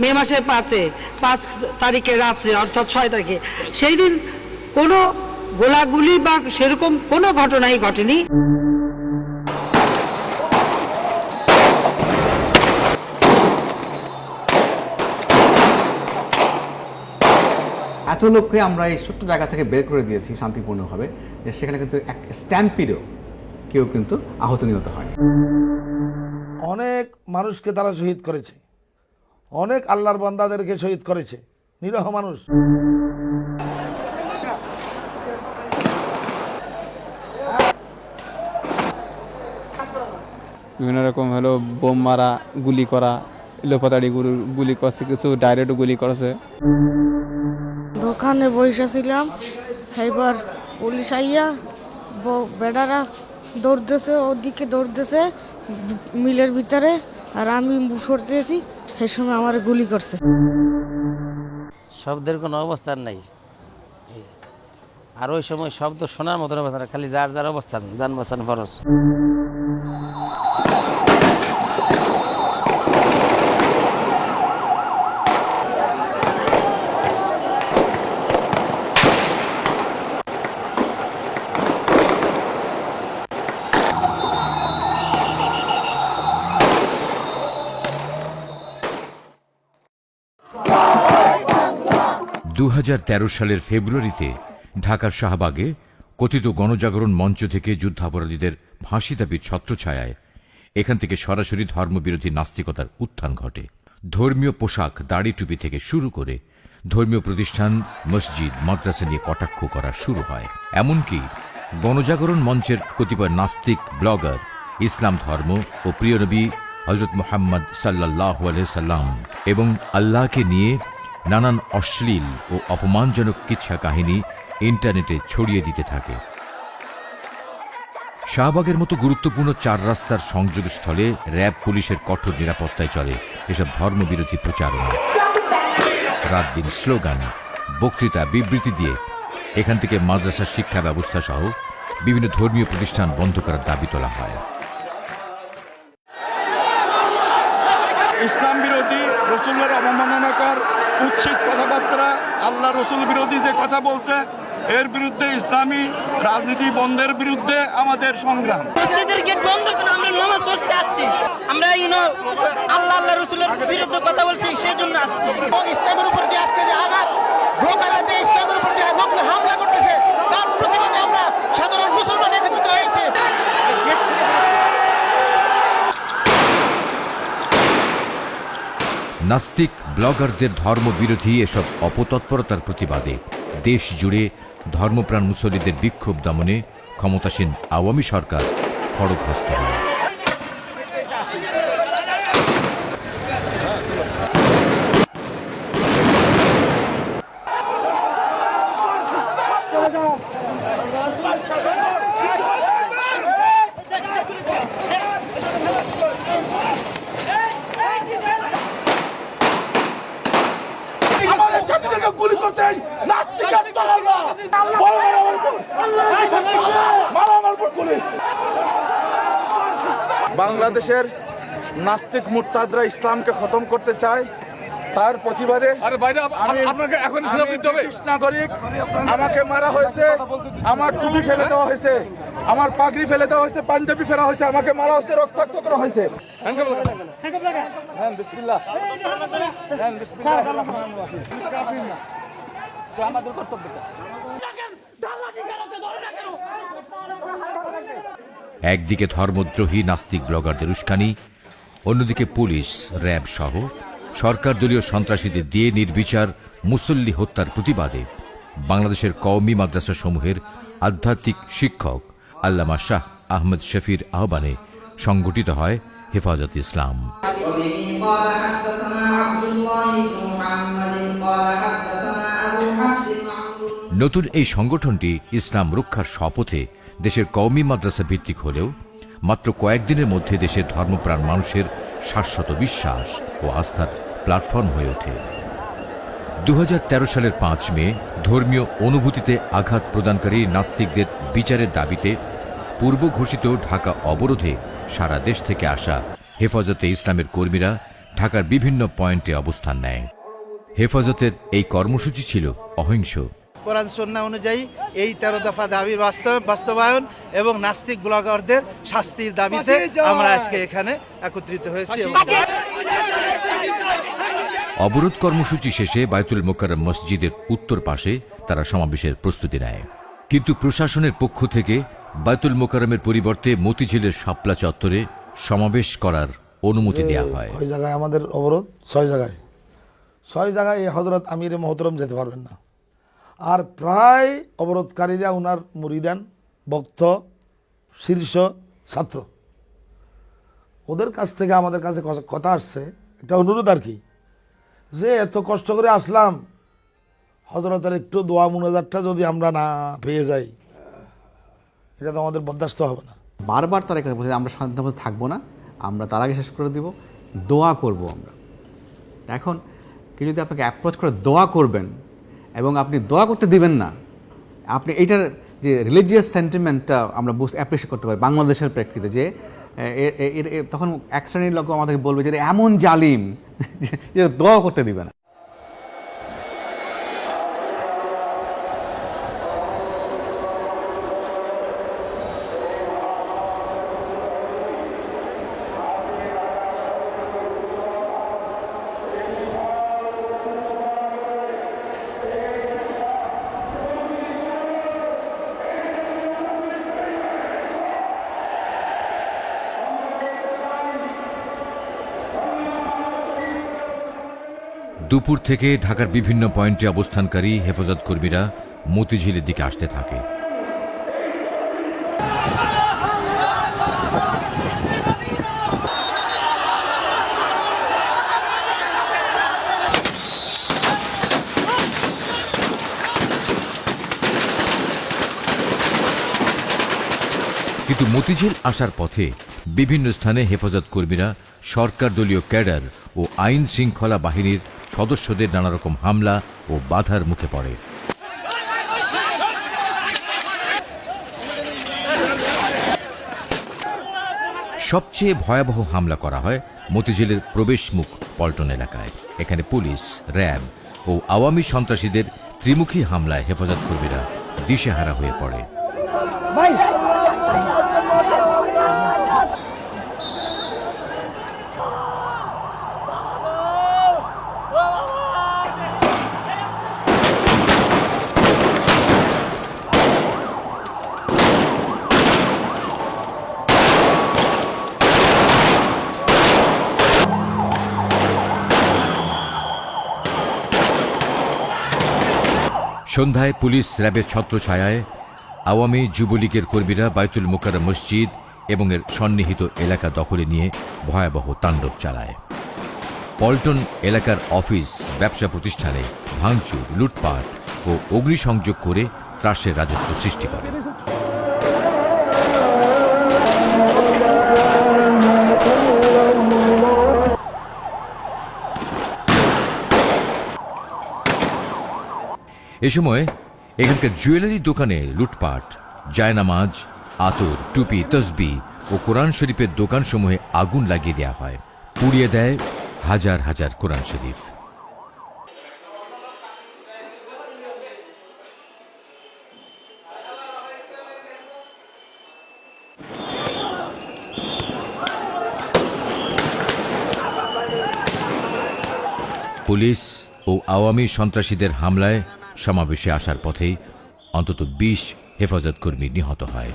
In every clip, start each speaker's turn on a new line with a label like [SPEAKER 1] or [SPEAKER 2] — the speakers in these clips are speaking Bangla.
[SPEAKER 1] মে মাসের 5 তারিখে রাত্রে, অর্থাৎ 6 তারিখে, সেই দিন কোনো গোলাগুলি বা সেরকম কোনো ঘটনাই ঘটেনি।
[SPEAKER 2] এত লোককে আমরা এই ছোট্ট জায়গা থেকে বের করে দিয়েছি শান্তিপূর্ণভাবে, যে সেখানে কিন্তু এক স্ট্যাম্পিডেও কেউ কিন্তু আহত নিহত হয়নি।
[SPEAKER 3] অনেক মানুষকে তারা শহীদ করেছে, অনেক আল্লাহর বান্দাদেরকে শহীদ করেছে, নিরহ মানুষ।
[SPEAKER 4] বিভিন্ন রকম হলো বোম মারা, গুলি করা, লোপাতাড়ি গুলি করছে, কিছু ডাইরেক্ট গুলি করেছে।
[SPEAKER 5] দোকানে বসেছিলাম, এবার পুলিশ আইয়া বেড়ারা দৌড়তেছে, ওদিকে দৌড়তেছে মিলের ভিতরে, আর আমি সরতেছি, সে সময় আমার গুলি করছে।
[SPEAKER 6] শব্দের কোনো অবস্থান নাই, আর ওই সময় শব্দ শোনার মতন অবস্থান, খালি যার যার অবস্থান, যান বাঁচান ফরজ।
[SPEAKER 7] 2013 সালের ফেব্রুয়ারিতে ঢাকার শাহবাগে কথিত গণজাগরণ মঞ্চ থেকে যুদ্ধাপরাধীদের ফাঁসি দাবির ছত্রছায়ায় এখান থেকে সরাসরি ধর্মবিরোধী নাস্তিকতার উত্থান ঘটে। ধর্মীয় পোশাক, দাড়ি টুপি থেকে শুরু করে ধর্মীয় প্রতিষ্ঠান, মসজিদ, মাদ্রাসা নিয়ে কটাক্ষ করা শুরু হয়। এমনকি গণজাগরণ মঞ্চের কতিপয় নাস্তিক ব্লগার ইসলাম ধর্ম ও প্রিয় নবী হযরত মুহাম্মদ সাল্লাল্লাহু আলাইহি সাল্লাম এবং আল্লাহকে নিয়ে নানান অশ্লীল ও অপমানজনক কিচ্ছা কাহিনী ইন্টারনেটে ছড়িয়ে দিতে থাকে। শাহবাগের মতো গুরুত্বপূর্ণ 4 রাস্তার সংযোগস্থলে র্যাব পুলিশের কঠোর নিরাপত্তায় চলে এসব ধর্মবিরোধী প্রচারণা। রাত দিন স্লোগান, বক্তৃতা, বিবৃতি দিয়ে এখান থেকে মাদ্রাসার শিক্ষা ব্যবস্থা সহ বিভিন্ন ধর্মীয় প্রতিষ্ঠান বন্ধ করার দাবি তোলা হয়।
[SPEAKER 8] ইসলাম বিরোধী, রসুলের অবমাননাকর কুৎসিত কথাবার্তা, আল্লাহ রসুল বিরোধী যে কথা বলছে, এর বিরুদ্ধে, ইসলামী রাজনীতি বন্ধের বিরুদ্ধে আমাদের সংগ্রাম।
[SPEAKER 9] মসজিদের গেট বন্ধ করে আমরা নামাজ পড়তে আসছি, আমরা আল্লাহ রসুলের বিরুদ্ধে কথা বলছি, সেই জন্য আসছি।
[SPEAKER 10] ইসলামের উপর যে আজকে যে আঘাত, ব্লগাররা যে ইসলামের উপর যে নকল হামলা করতেছে, তার প্রতিবাদে আমরা সাধারণ মুসলমান একত্রিত হয়েছে।
[SPEAKER 7] নাস্তিক ব্লগারদের ধর্মবিরোধী এসব অপতৎপরতার প্রতিবাদে দেশ জুড়ে ধর্মপ্রাণ মুসল্লিদের বিক্ষোভ দমনে ক্ষমতাসীন আওয়ামী সরকার খড়গহস্ত হয়।
[SPEAKER 8] বাংলাদেশের নাস্তিক মুরতাদরা ইসলামকে খতম করতে চায়, তার প্রতিবাদে নাগরিক, আমাকে মারা হয়েছে, আমার টুপি ফেলে দেওয়া হয়েছে, আমার পাগড়ি ফেলে দেওয়া হয়েছে, পাঞ্জাবি ফেলা হয়েছে, আমাকে মারা হয়েছে, রক্তাক্ত করা হয়েছে।
[SPEAKER 7] একদিকে ধর্মদ্রোহী নাস্তিক ব্লগারদের উস্কানি, অন্যদিকে পুলিশ, র্যাব সহ সরকার দলীয় সন্ত্রাসীদের দিয়ে নির্বিচার মুসল্লি হত্যার প্রতিবাদে বাংলাদেশের কওমি মাদ্রাসা সমূহের আধ্যাত্মিক শিক্ষক আল্লামা শাহ আহমদ শফির আহ্বানে সংগঠিত হয় হেফাজত ইসলাম। নতুন এই সংগঠনটি ইসলাম রক্ষার শপথে দেশের কওমি মাদ্রাসা ভিত্তিক হলেও মাত্র কয়েকদিনের মধ্যে দেশের ধর্মপ্রাণ মানুষের শাশ্বত বিশ্বাস ও আস্থার প্ল্যাটফর্ম হয়ে ওঠে। 2013 সালের 5 মে ধর্মীয় অনুভূতিতে আঘাত প্রদানকারী নাস্তিকদের বিচারের দাবিতে পূর্ব ঘোষিত ঢাকা অবরোধে সারা দেশ থেকে আসা হেফাজতে ইসলামের কর্মীরা ঢাকার বিভিন্ন পয়েন্টে অবস্থান নেয়। হেফাজতের এই কর্মসূচি ছিল অহিংস।
[SPEAKER 10] কোরআন সুন্নাহ অনুযায়ী এই 13 দফা দাবির বাস্তবায়ন এবং নাস্তিক ব্লগারদের শাস্তির দাবিতে আমরা আজকে এখানে একত্রিত হয়েছি।
[SPEAKER 7] অবরোধ কর্মসূচি শেষে বায়তুল মোকাররম মসজিদের উত্তর পাশে তারা সমাবেশের প্রস্তুতি নেয়, কিন্তু প্রশাসনের পক্ষ থেকে বায়তুল মোকাররমের পরিবর্তে মতিঝিলের শাপলা চত্বরে সমাবেশ করার অনুমতি দেওয়া হয়।
[SPEAKER 3] ওই জায়গায় আমাদের অবরোধ 6 জায়গায় এই হযরত আমিরে মোহতরম যেতে পারবেন না। আর প্রায় অবরোধকারীরা উনার মুরিদান, ভক্ত, শীর্ষ ছাত্র, ওদের কাছ থেকে আমাদের কাছে কথা আসছে, একটা অনুরোধ আর কি, যে এত কষ্ট করে আসলাম, হযরতের একটু দোয়া মুনাজাতটা যদি আমরা না পেয়ে যাই, এটা তো আমাদের বরদাস্ত হবে না।
[SPEAKER 2] বারবার তারা কথা বলছে আমরা শান্তিভাবে থাকবো না, আমরা তার আগে শেষ করে দিব, দোয়া করব আমরা। এখন কেউ যদি আপনাকে অ্যাপ্রোচ করে দোয়া করবেন এবং আপনি দোয়া করতে দিবেন না, আপনি এইটার যে রিলিজিয়াস সেন্টিমেন্টটা আমরা অ্যাপ্রিসিয়েট করতে পারি বাংলাদেশের প্রেক্ষিতে, যে তখন এক শ্রেণীর লোক আমাদেরকে বলবে যে এমন জালিম যে দোয়া করতে দিবে না।
[SPEAKER 7] দুপুর থেকে ঢাকার বিভিন্ন পয়েন্টে অবস্থানকারী হেফাজত কর্মীরা মতিঝিলের দিকে আসতে থাকে। কিন্তু মতিঝিল আসার পথে বিভিন্ন স্থানে হেফাজত কর্মীরা সরকার দলীয় ক্যাডার ও আইন শৃঙ্খলা বাহিনীর সদস্যদের নানা রকম হামলা ও বাধার মুখে পড়ে। সবচেয়ে ভয়াবহ হামলা করা হয় মতিঝিলের প্রবেশমুখ পল্টন এলাকায়। এখানে পুলিশ, র্যাব ও আওয়ামী সন্ত্রাসীদের ত্রিমুখী হামলায় হেফাজত কর্মীরা দিশেহারা হয়ে পড়ে। সন্ধ্যায় পুলিশ র্যাবের ছত্রছায়ায় আওয়ামী যুবলীগের কর্মীরা বায়তুল মোকাররম মসজিদ এবং এর সন্নিহিত এলাকা দখলে নিয়ে ভয়াবহ তাণ্ডব চালায়। পল্টন এলাকার অফিস, ব্যবসা প্রতিষ্ঠানে ভাঙচুর, লুটপাট ও অগ্নিসংযোগ করে ত্রাসের রাজত্ব সৃষ্টি করে। এ সময় এখানকার জুয়েলারি দোকানে লুটপাট, জায়নামাজ, আতর, টুপি, তসবি ও কোরআন শরীফের দোকানসমূহে আগুন লাগিয়ে দেওয়া হয়। পুড়িয়ে দেয় হাজার হাজার কোরআন শরীফ। পুলিশ ও আওয়ামী সন্ত্রাসীদের হামলায় সমাবেশে আসার পথেই অন্তত 20 হেফাজত কর্মী নিহত হয়।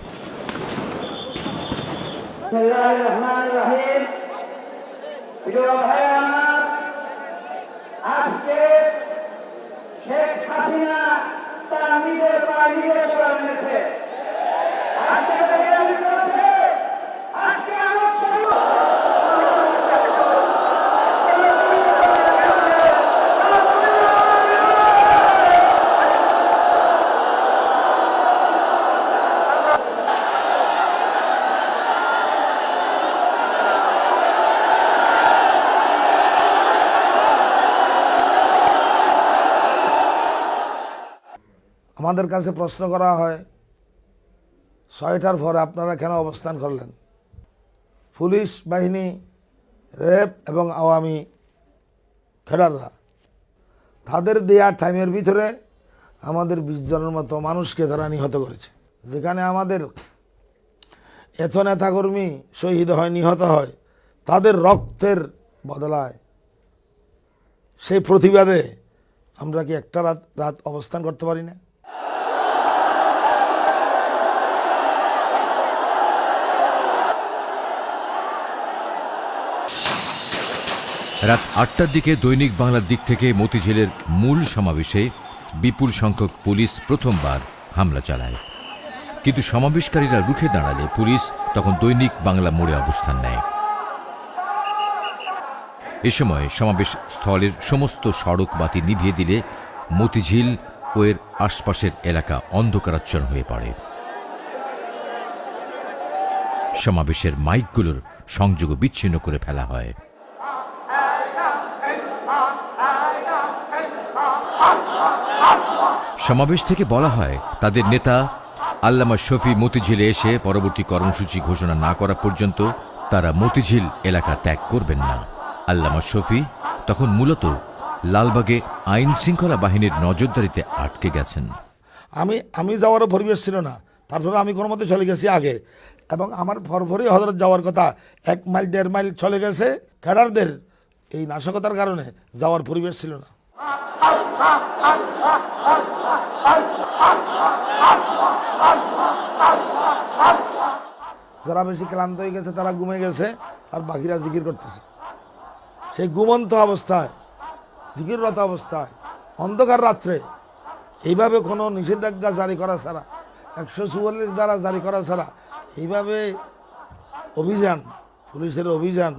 [SPEAKER 3] আমাদের কাছে প্রশ্ন করা হয় 6টার পরে আপনারা কেন অবস্থান করলেন? পুলিশ বাহিনী, র্যাব এবং আওয়ামী ক্যাডাররা, তাদের দেয়া টাইমের ভিতরে আমাদের 20 জনের মতো মানুষকে তারা নিহত করেছে। যেখানে আমাদের এত নেতাকর্মী শহীদ হয়, নিহত হয়, তাদের রক্তের বদলায় সেই প্রতিবাদে আমরা কি একটা রাত অবস্থান করতে পারি না?
[SPEAKER 7] রাত 8টার দিকে দৈনিক বাংলার দিক থেকে মতিঝিলের মূল সমাবেশে বিপুল সংখ্যক পুলিশ প্রথমবার হামলা চালায়, কিন্তু সমাবেশকারীরা রুখে দাঁড়ালে পুলিশ তখন দৈনিক বাংলা মোড়ে অবস্থান নেয়। এ সময় সমাবেশ স্থলের সমস্ত সড়ক বাতি নিভিয়ে দিলে মতিঝিল ও এর আশপাশের এলাকা অন্ধকারাচ্ছন্ন হয়ে পড়ে। সমাবেশের মাইকগুলোর সংযোগ বিচ্ছিন্ন করে ফেলা হয়। সমাবেশ থেকে বলা হয় তাদের নেতা আল্লামা শফি মতিঝিলে এসে পরবর্তী কর্মসূচি ঘোষণা না করা পর্যন্ত তারা মতিঝিল এলাকা ত্যাগ করবেন না। আল্লামা শফি তখন মূলত লালবাগে আইন শৃঙ্খলা বাহিনীর নজরদারিতে আটকে গেছেন।
[SPEAKER 3] আমি যাওয়ারও পরিবেশ ছিল না, তারপরে আমি কোনো মতে চলে গেছি আগে, এবং আমার পরপরই হজরত যাওয়ার কথা 1 মাইল 1.5 মাইল চলে গেছে। ক্যাডারদের এই নাশকতার কারণে যাওয়ার পরিবেশ ছিল না। যারা বেশি ক্লান্ত হয়ে গেছে তারা ঘুমে গেছে, আর বাকিরা জিকির করতেছে। সেই ঘুমন্ত অবস্থায়, জিকিররত অবস্থায়, অন্ধকার রাত্রে এইভাবে কোনো নিষেধাজ্ঞা জারি করা ছাড়া, 144 দ্বারা জারি করা ছাড়া এইভাবে অভিযান, পুলিশের অভিযান,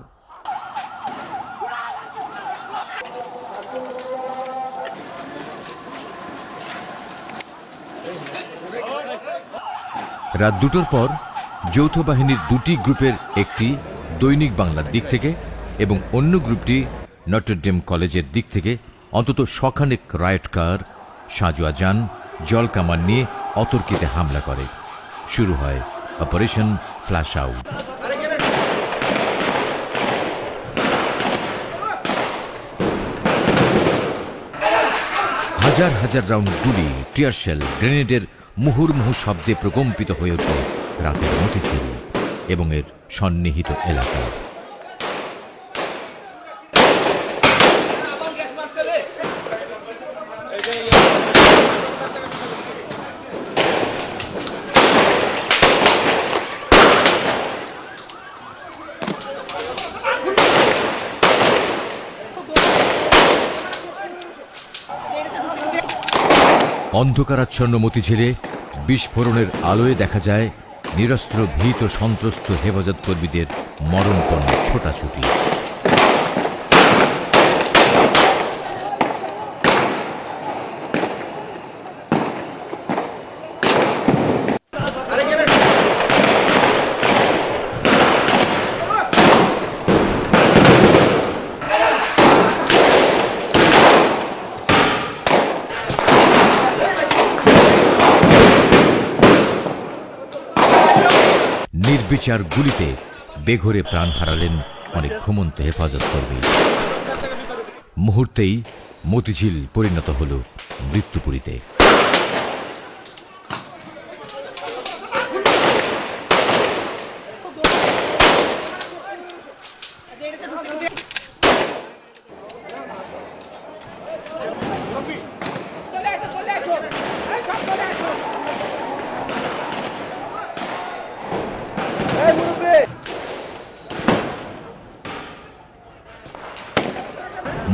[SPEAKER 7] রাত 2টোর পর যৌথ বাহিনীর 2টি গ্রুপের একটি দৈনিক বাংলার দিক থেকে এবং অন্য গ্রুপটি নটরডেম কলেজের দিক থেকে অন্তত শখানেক রাইট কার, সাঁজোয়া যান, জল কামান নিয়ে অতর্কিতে হামলা করে। শুরু হয় অপারেশন ফ্ল্যাশ আউট। হাজার হাজার রাউন্ড গুলি, টিয়ার শেল, গ্রেনেডের মুহুর্মুহু শব্দে প্রকম্পিত হয়ে ওঠে রাতের মতিঝিল এবং এর সন্নিহিত এলাকা। অন্ধকারাচ্ছন্ন মতিঝিলে বিস্ফোরণের আলোয় দেখা যায় নিরস্ত্র ভীত সন্ত্রস্ত হেফাজত কর্মীদের মরণপণ ছোটাছুটি। নির্বিচার গুলিতে বেঘরে প্রাণ হারালেন অনেক ঘুমন্ত হেফাজত কর্মী। মুহূর্তেই মতিঝিল পরিণত হল মৃত্যুপুরীতে।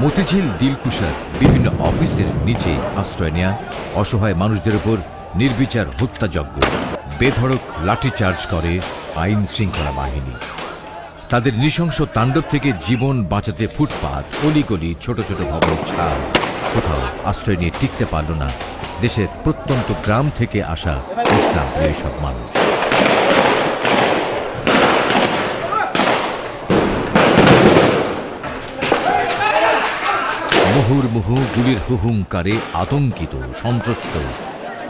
[SPEAKER 7] মতিঝিল দিলকুশার বিভিন্ন অফিসের নিচে আশ্রয় নেয়া অসহায় মানুষদের উপর নির্বিচার হত্যাযজ্ঞ, বেধড়ক লাঠিচার্জ করে আইন শৃঙ্খলা বাহিনী। তাদের নৃশংস তাণ্ডব থেকে জীবন বাঁচাতে ফুটপাত, অলিগলি, ছোট ছোট ভবনের ছাদ কোথাও আশ্রয় নিয়ে টিকতে পারল না দেশের প্রত্যন্ত গ্রাম থেকে আসা ইসলাম প্রিয় সব মানুষ। মুহুর্মুহু গুলির হুহুঙ্কারে আতঙ্কিত, সন্ত্রস্ত,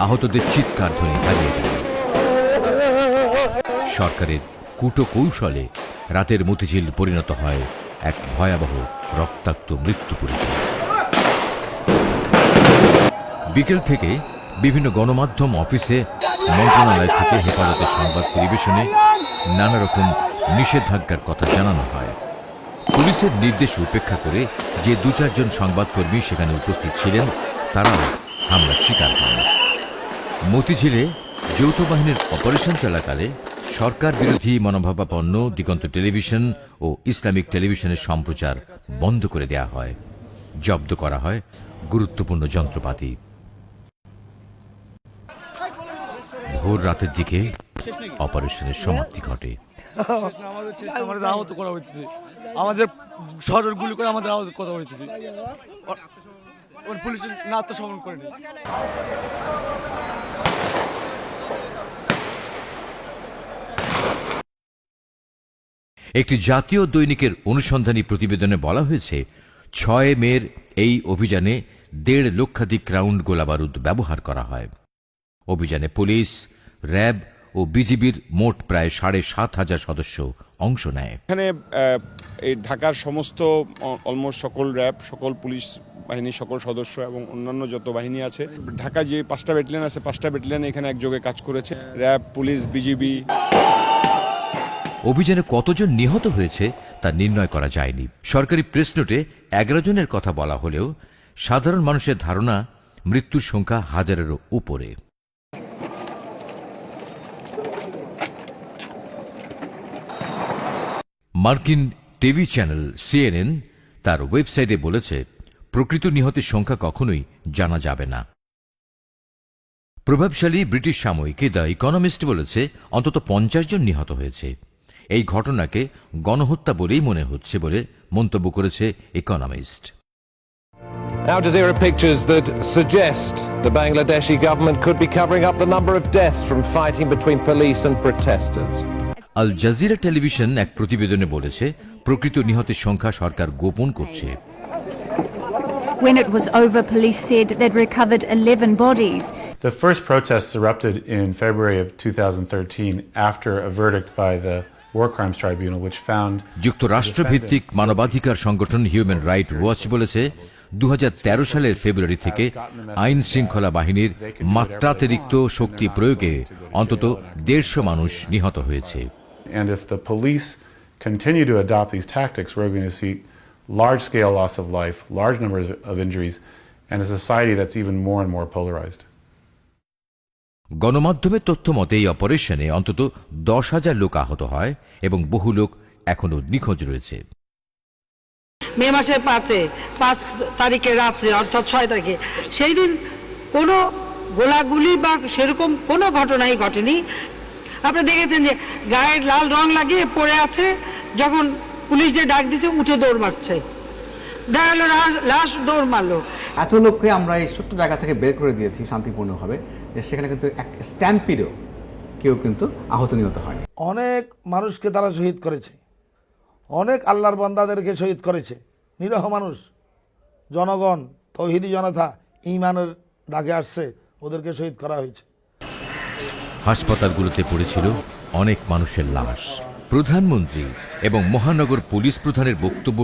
[SPEAKER 7] আহতদের চিৎকার ধ্বনি হারিয়ে গেল। সরকারের কূটকৌশলে রাতের মতিঝিল পরিণত হয় এক ভয়াবহ রক্তাক্ত মৃত্যু পরীক্ষা। বিকেল থেকে বিভিন্ন গণমাধ্যম অফিসে মন্ত্রণালয় থেকে হেফাজতের সংবাদ পরিবেশনে নানা রকম নিষেধাজ্ঞার কথা জানানো হয়। পুলিশের নির্দেশ উপেক্ষা করে যে 2-4 জন সংবাদকর্মী সেখানে উপস্থিত ছিলেন তারাও হামলার শিকার হন। মতিঝিলে যৌথ বাহিনীর অপারেশন চলাকালে সরকার বিরোধী মনোভাবাপন্ন দিগন্ত টেলিভিশন ও ইসলামিক টেলিভিশনের সম্প্রচার বন্ধ করে দেয়া হয়। জব্দ করা হয় গুরুত্বপূর্ণ যন্ত্রপাতি। ভোর রাতের দিকে অপারেশনের সমাপ্তি ঘটে।
[SPEAKER 11] আমাদের আহত করা হইতেছে, আমাদের শহরের গুলি করে আমাদের আহত করা হইতেছে। পুলিশ না আত্মসমর্পণ করেনি।
[SPEAKER 7] একটি জাতীয় দৈনিকের অনুসন্ধানী প্রতিবেদনে বলা হয়েছে 6 মের এই অভিযানে 1.5 লক্ষাধিক রাউন্ড গোলাবারুদ ব্যবহার করা হয়। অভিযানে পুলিশ, র্যাব ও বিজিবির মোট প্রায় 7,500 সদস্য অংশ নেয়।
[SPEAKER 12] এখানে এই ঢাকার সমস্ত অলমোস্ট সকল র্যাব, সকল পুলিশ বাহিনী, সকল সদস্য এবং অন্যান্য যত বাহিনী আছে, ঢাকা যে 5টা ব্যাটালিয়ন আছে 5টা ব্যাটালিয়ন এখানে একযোগে কাজ করেছে। RAB, police, BGB.
[SPEAKER 7] অভিযানে কতজন নিহত হয়েছে তা নির্ণয় করা যায়নি। সরকারি প্রেস নোটে 11 জনের কথা বলা হলেও সাধারণ মানুষের ধারণা মৃত্যুর সংখ্যা 1000-এরও উপরে। মার্কিন টিভি চ্যানেল CNN তার ওয়েবসাইটে বলেছে প্রকৃত নিহতের সংখ্যা কখনোই জানা যাবে না। প্রভাবশালী ব্রিটিশ সাময়িকী দ্য ইকোনমিস্ট বলেছে অন্তত 50 জন নিহত হয়েছে। এই ঘটনাকে গণহত্যা বলেই মনে হচ্ছে বলে মন্তব্য করেছে economist.
[SPEAKER 13] Al Jazeera pictures that suggest the Bangladeshi government could be covering up the number of deaths from fighting between police and protesters.
[SPEAKER 7] Al Jazeera television এক প্রতিবেদনে বলেছে প্রকৃত নিহতের সংখ্যা সরকার গোপন করছে।
[SPEAKER 14] When it was over, police said they'd recovered 11 bodies.
[SPEAKER 15] The first protests erupted in February of 2013 after a verdict by the War Crimes Tribunal which found
[SPEAKER 7] যুক্তরাষ্ট্রভিত্তিক মানবাধিকার সংগঠন হিউম্যান রাইট ওয়াচ বলেছে 2013 সালের ফেব্রুয়ারি থেকে আইন শৃঙ্খলা বাহিনীর মাত্রাতিরিক্ত শক্তি প্রয়োগে অন্তত 150 মানুষ নিহত হয়েছে।
[SPEAKER 15] And if the police continue to adopt these tactics, we're going to see large-scale loss of life, large numbers of injuries, and a society that's even more and more polarized.
[SPEAKER 7] গণমাধ্যমের তথ্য মতে এই অপারেশনে অন্তত 10,000 লোক আহত হয় এবং বহু লোক এখনো নিখোঁজ রয়েছে।
[SPEAKER 1] মে মাসের 5 তারিখে রাত্রে অর্থাৎ 6 তারিখে সেই দিন কোনো গোলাগুলি বা সেরকম কোনো ঘটনাই ঘটেনি। আপনি দেখেছেন যে গায়ে লাল রং লাগিয়ে পড়ে আছে, যখন পুলিশ যে ডাক দিচ্ছে উঠে দৌড় মারছে, দেখা গেল লাশ দৌড় মারলো।
[SPEAKER 2] এত লোককে আমরা এই ছোট্ট জায়গা থেকে বের করে দিয়েছি শান্তিপূর্ণভাবে, যে সেখানে কিন্তু এক স্ট্যাম্পিডও কেউ কিন্তু আহত নিহত হয়নি।
[SPEAKER 3] অনেক মানুষকে তারা শহীদ করেছে, অনেক আল্লাহর বান্দাদেরকে শহীদ করেছে। নিরহ মানুষ, জনগণ, তৌহিদি জনতা ঈমানের ডাকে আসছে, ওদেরকে শহীদ করা হয়েছে।
[SPEAKER 7] হাসপাতালগুলোতে পড়েছিল অনেক মানুষের লাশ। প্রধানমন্ত্রী এবং মহানগর পুলিশ প্রধানের বক্তব্য